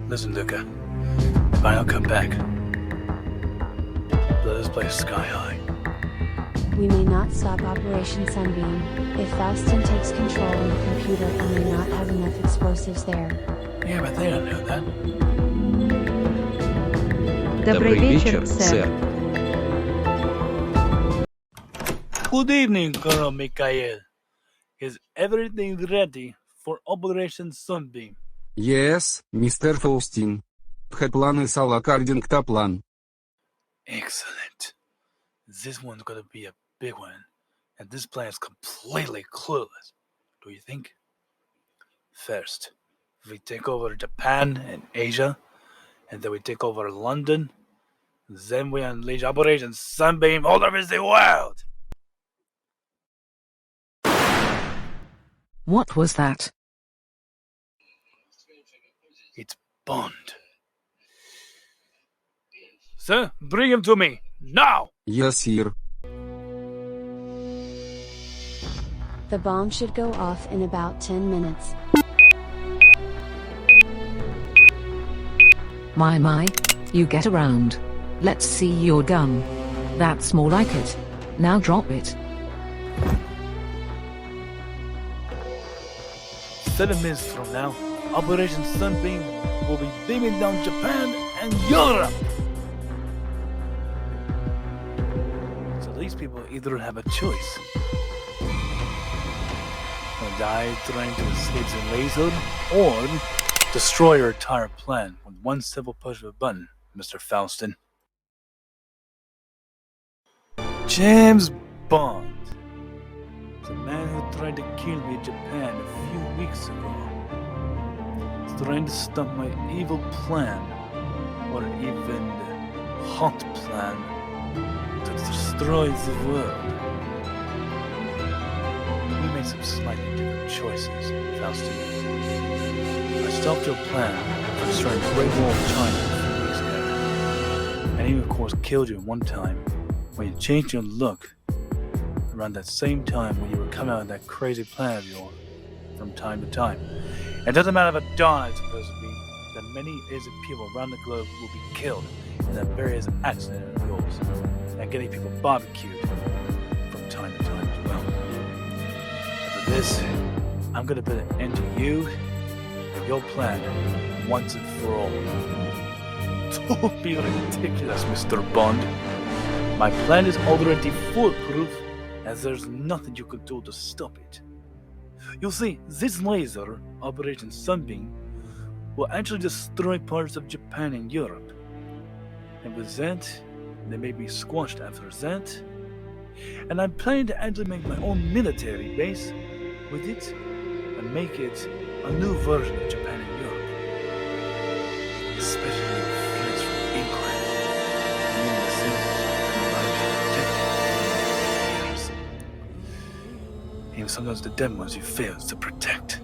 Listen, Luca. If I don't come back, blow this place sky high. We may not stop Operation Sunbeam if Faustin takes control of the computer and may not have enough explosives there. Yeah, but they don't know that. Добрый вечер, сэр. Good evening, Colonel Mikhail. Is everything ready for Operation Sunbeam? Yes, Mr. Faustin. Plan is all according to plan. Excellent. This one's gonna be a big one, and this plan is completely clueless. Do you think? First, we take over Japan and Asia, and then we take over London. Then we unleash Operation Sunbeam all over the world. What was that? It's Bond. Sir, bring him to me, now! Yes, sir. The bomb should go off in about 10 minutes. My, you get around. Let's see your gun. That's more like it. Now drop it. 7 minutes from now, Operation Sunbeam will be beaming down Japan and Europe! So these people either have a choice. Or die trying to escape the laser, or destroy your entire plan with one simple push of a button, Mr. Faustin. James Bond. The man who tried to kill me in Japan a few weeks ago. He's trying to stop my evil plan, or even hot plan, to destroy the world. We made some slightly different choices, Faustin. I stopped your plan for destroying the Great Wall of China a few weeks ago. And even, of course, killed you one time when you changed your look around that same time when you were coming out of that crazy plan of yours from time to time. It doesn't matter if a dawn is supposed to be, that many innocent people around the globe will be killed in that various accident of yours, and getting people barbecued from time to time as well. And for this, I'm gonna put an end to you and your plan once and for all. Don't be ridiculous, Mr. Bond. My plan is already foolproof, as there's nothing you could do to stop it. You see, this laser, Operation Sunbeam, will actually destroy parts of Japan and Europe. And with that, they may be squashed after that. And I'm planning to actually make my own military base with it and make it a new version of Japan and Europe. Especially with friends from England and in the cities. Even sometimes the dead ones you fail to protect.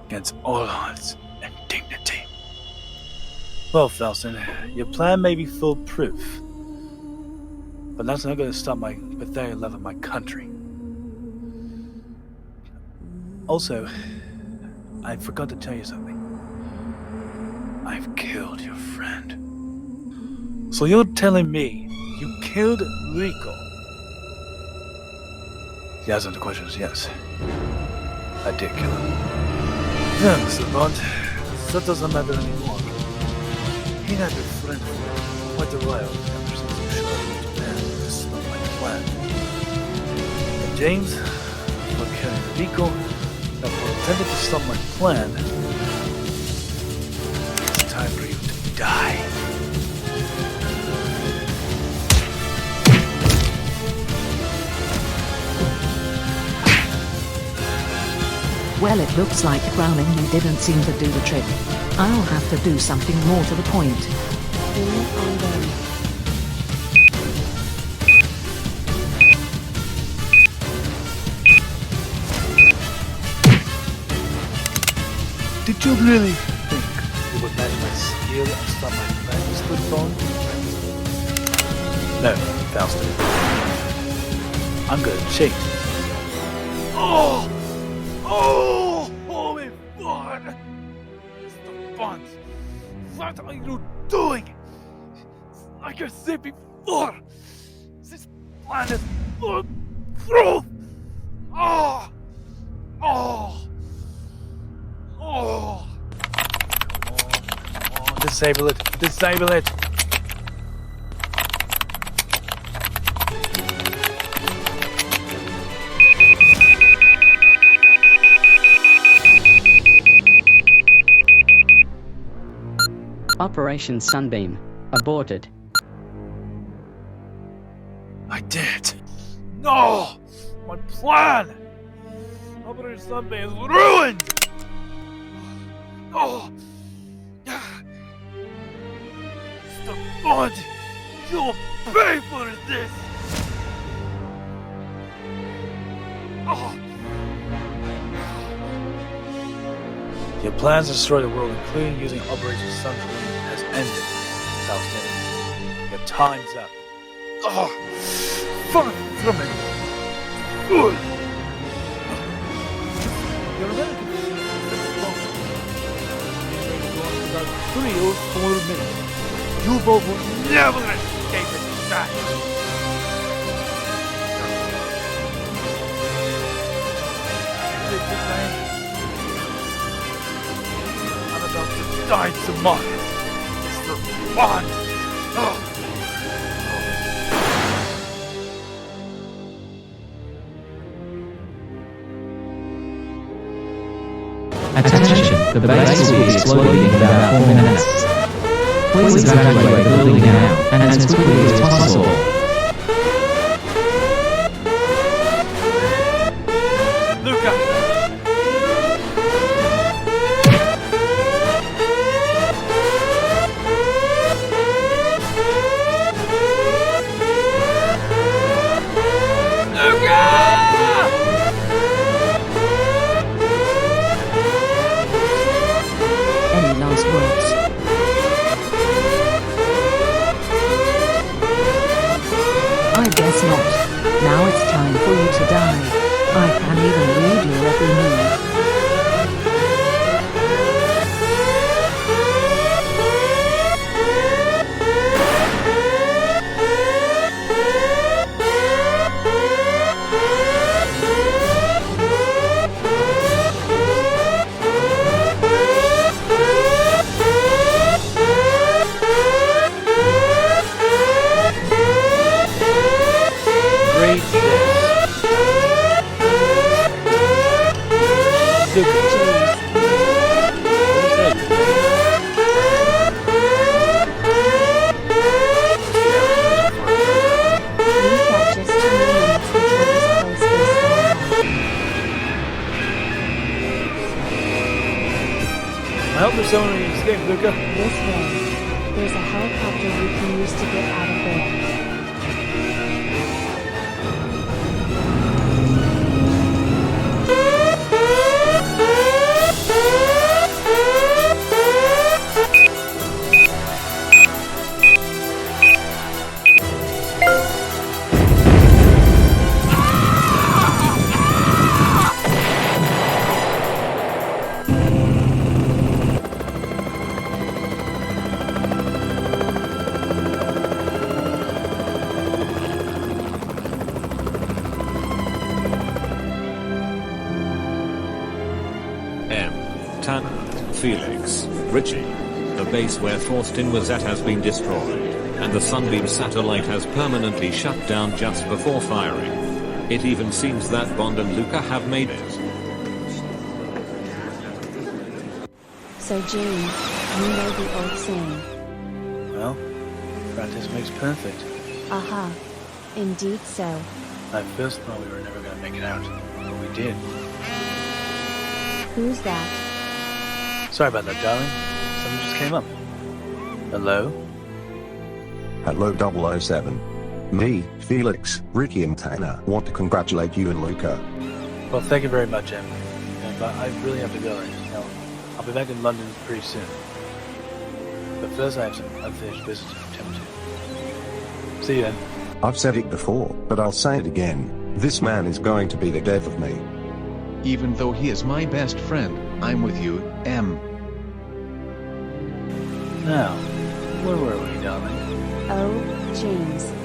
Against all odds and dignity. Well, Faustin, your plan may be foolproof, but that's not going to stop my pathetic love of my country. Also, I forgot to tell you something. I've killed your friend. So you're telling me you killed Rico? The answer to the question is yes. I did kill him. Yeah, Mr. Bond, that doesn't matter anymore. He had been friend for quite a while ever since you showed up in Japan to stop my plan. And James, for killing Rico, that pretended to stop my plan, it's time for you to die. Well, it looks like Browning you didn't seem to do the trick. I'll have to do something more to the point. Did you really think you would match my skill and stop my friend's good phone? No, Faustin. I'm gonna cheat. Oh! Oh! Holy God! Mr. Bond! What are you doing? Like I said before, this plan is foolproof! Oh! Oh! Oh! Disable it! Disable it! Operation Sunbeam aborted. I did. No! My plan! Operation Sunbeam is ruined! Oh! Mr. Bond! You will pay for this! Oh! Your plans to destroy the world, including using Operation Sunbeam, has ended, Faustin. Your time's up. Oh! Far from it! Good! Your American about 3 or 4 minutes. You both will never escape it back! I'm about to die tomorrow, Mr. Bond! Oh. Attention, the base will be exploding in about 4 minutes. Please evacuate the building now, and as quickly as possible. Luca! Any last words? I guess not. Now it's time for you to die. I can even read your every move. I hope there's someone who can escape, Luca. This way. There's a helicopter we can use to get out of there. Tanner, Felix, Richie. The base where Faustin was at has been destroyed, and the Sunbeam satellite has permanently shut down just before firing. It even seems that Bond and Luca have made it. So James, you know the old saying. Well, practice makes perfect. Aha. Indeed so. I first thought we were never going to make it out, but we did. Who's that? Sorry about that, darling. Someone just came up. Hello? Hello 007. Me, Felix, Ricky and Tanner want to congratulate you and Luca. Well, thank you very much, Em. But I really have to go right now. I'll be back in London pretty soon. But first I have some unfinished business to attend to. See you then. I've said it before, but I'll say it again. This man is going to be the death of me. Even though he is my best friend, I'm with you, M. Now, where were we, darling? Oh, James.